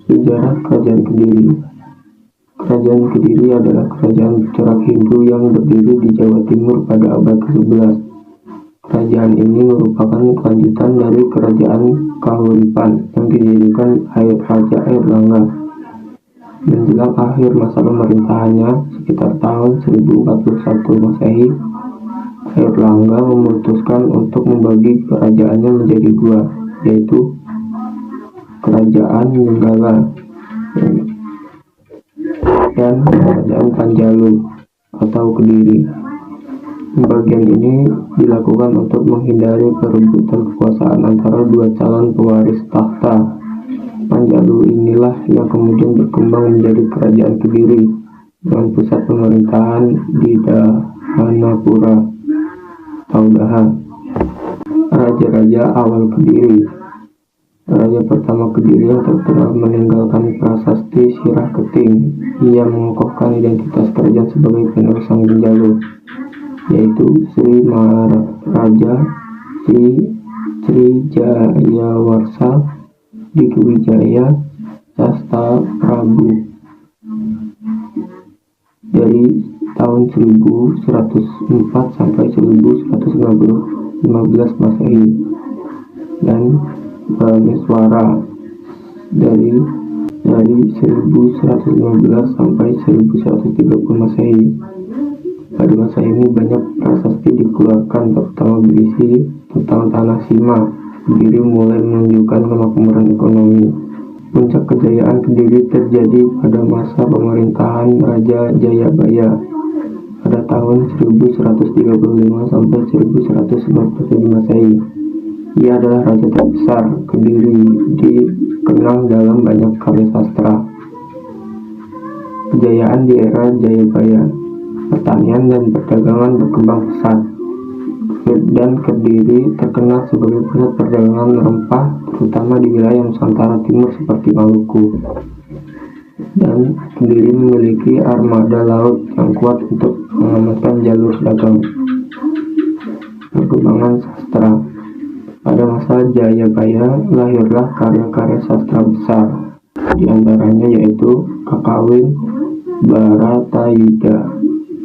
Sejarah Kerajaan Kediri. Kerajaan Kediri adalah kerajaan corak Hindu yang berdiri di Jawa Timur pada abad ke-11. Kerajaan ini merupakan kelanjutan dari Kerajaan Kahuripan yang didirikan Raja Airlangga. Menjelang akhir masa pemerintahannya, sekitar tahun 1041 Masehi, Airlangga memutuskan untuk membagi kerajaannya menjadi dua, yaitu Kerajaan Nenggala dan Kerajaan Panjalu atau Kediri. Pembagian ini dilakukan untuk menghindari perebutan kekuasaan antara dua calon pewaris tahta. Panjalu inilah yang kemudian berkembang menjadi Kerajaan Kediri dengan pusat pemerintahan di Dahanapura atau Daha. Raja-raja awal Kediri. Raja pertama Kediri yang terkenal meninggalkan prasasti Sirah Keting. Ia mengokohkan identitas kerajaan sebagai penerus Sang Benjalu, yaitu Sri Maharaja Srijayawarsa Dikwijaya Sasta Prabu dari tahun 1104 sampai 1115 Masehi, dan Brameswara dari 1115 sampai 1130 Masehi. Pada masa ini banyak prasasti dikeluarkan, terutama berisi tentang tanah Sima. Kediri mulai menunjukkan kemakmuran ekonomi. Puncak kejayaan Kediri terjadi pada masa pemerintahan Raja Jayabaya pada tahun 1135 sampai 1197 Masehi. Ia adalah raja terbesar. Kediri dikenang dalam banyak karya sastra. Kejayaan di era Jayabaya. Pertanian dan perdagangan berkembang pesat, dan Kediri terkenal sebagai pusat perdagangan rempah, terutama di wilayah Nusantara Timur seperti Maluku. Dan Kediri memiliki armada laut yang kuat untuk mengamankan jalur dagang. Perkembangan sastra. Pada masa Jayabaya lahirlah karya-karya sastra besar, di antaranya yaitu Kakawin Bharatayuddha,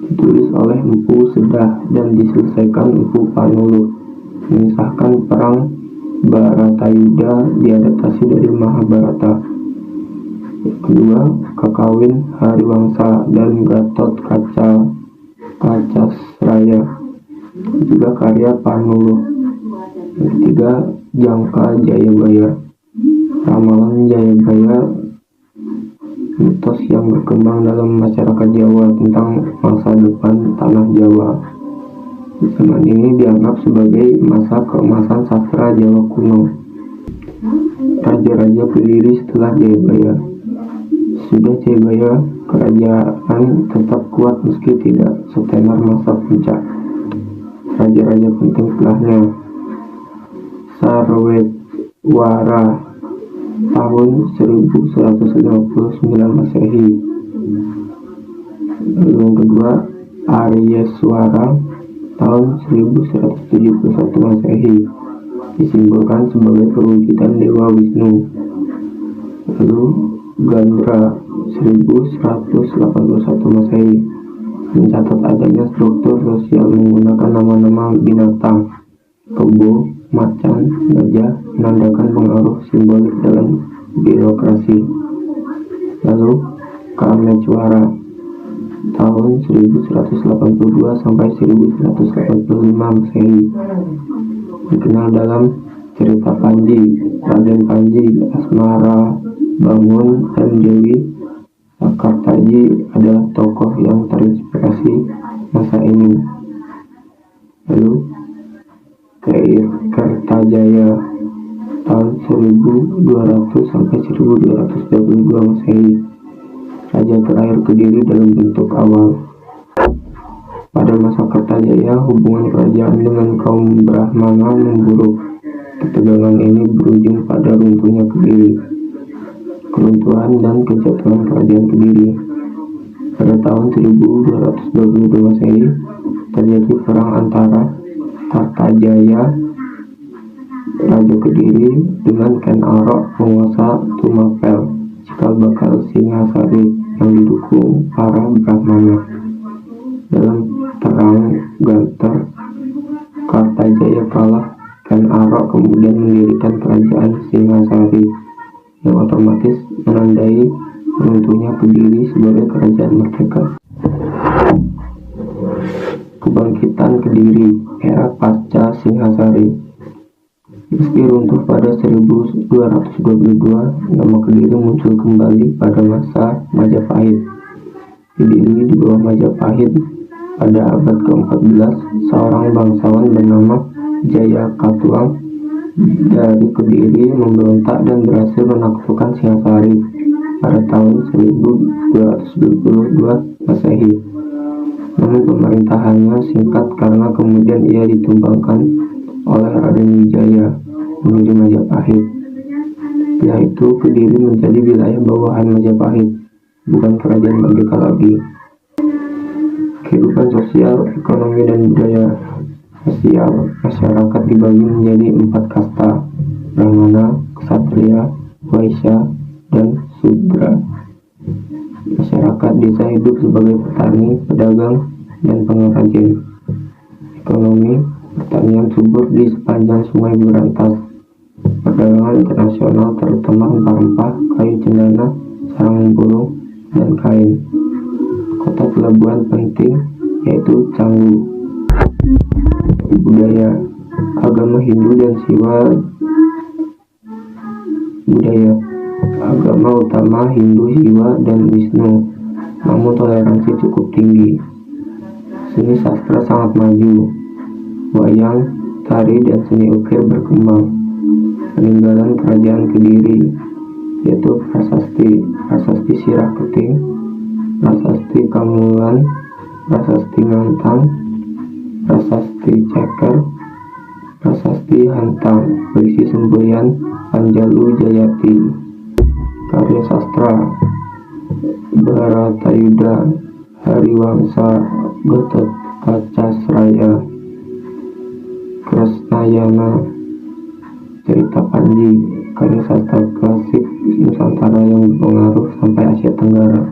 ditulis oleh Empu Sedah dan diselesaikan Empu Panuluh. Mengisahkan perang Bharatayuddha diadaptasi dari Mahabharata. Kedua, Kakawin Hariwangsa dan Gatot Kacasraya, juga karya Panuluh. Ketiga, Jangka Jayabaya, ramalan Jayabaya, mitos yang berkembang dalam masyarakat Jawa tentang masa depan tanah Jawa. Zaman ini dianggap sebagai masa keemasan sastra Jawa kuno. Raja-raja Kediri setelah Jayabaya. Sudah Jayabaya, kerajaan tetap kuat meski tidak setenar masa puncak. Raja-raja penting setelahnya. Sarwetwara tahun 1159 Masehi. Lalu yang kedua, Aryeswara tahun 1171 Masehi, disimbolkan sebagai perwujudan Dewa Wisnu. Lalu Gandra 1181 Masehi, mencatat adanya struktur sosial menggunakan nama-nama binatang. Kebo, macan, gajah menandakan pengaruh simbolik dalam birokrasi. Lalu Kamecwara tahun 1182 sampai 1185 Masehi, dikenal dalam cerita Panji, Raden Panji, Asmara Bangun, dan Dewi Sakartaji adalah tokoh yang terinspirasi masa ini. Lalu Kertajaya tahun 1200 sampai 1222 Masehi, raja terakhir Kediri dalam bentuk awal. Pada masa Kertajaya, hubungan kerajaan dengan kaum Brahmana memburuk. Ketegangan ini berujung pada runtuhnya Kediri. Keruntuhan dan kejatuhan kerajaan Kediri. Pada tahun 1222 Masehi, terjadi perang antara Kartajaya, Raja Kediri, dengan Ken Arok, penguasa Tumapel, cikal bakal Singhasari yang didukung para Brahmana. Dalam perang Gantar, Kartajaya kalah dan Arok kemudian mendirikan kerajaan Singhasari yang otomatis menandai runtuhnya Kediri sebagai kerajaan merdeka. Kebangkitan Kediri era pasca Singhasari. Meski runtuh pada 1222, nama Kediri muncul kembali pada masa Majapahit. Kediri di bawah Majapahit pada abad ke-14, seorang bangsawan bernama Jaya Katuang dari Kediri memberontak dan berhasil menaklukkan Singhasari pada tahun 1222 Masehi. Namun pemerintahannya singkat karena kemudian ia ditumbangkan oleh Raden Wijaya menuju Majapahit. Setelah itu Kediri menjadi wilayah bawahan Majapahit, bukan kerajaan merdeka lagi. Kehidupan sosial, ekonomi, dan budaya. Sosial, masyarakat dibagi menjadi 4 kasta: Brahmana, Ksatria, Waisya, dan Sudra. Masyarakat desa hidup sebagai petani, pedagang, dan pengrajin. Ekonomi, pertanian subur di sepanjang Sungai Berantas. Perdagangan internasional terutama rempah-rempah, kayu cendana, sarang burung, dan kain. Kota pelabuhan penting yaitu Canggu. Budaya, agama Hindu dan Siwa. Budaya, agama utama Hindu, Siwa, dan Wisnu, namun toleransi cukup tinggi. Seni sastra sangat maju. Wayang, tari, dan seni ukir berkembang. Peninggalan kerajaan Kediri yaitu prasasti Sirah Keting, prasasti Kamulan, prasasti Ngantang, prasasti Ceker, prasasti Hantang berisi semboyan Panjalu Jayati. Karya sastra, Bharatayuda, Hariwangsa, Gatotkaca, Kresnayana, Cerita Panji. Karya sastra klasik Nusantara yang berpengaruh sampai Asia Tenggara.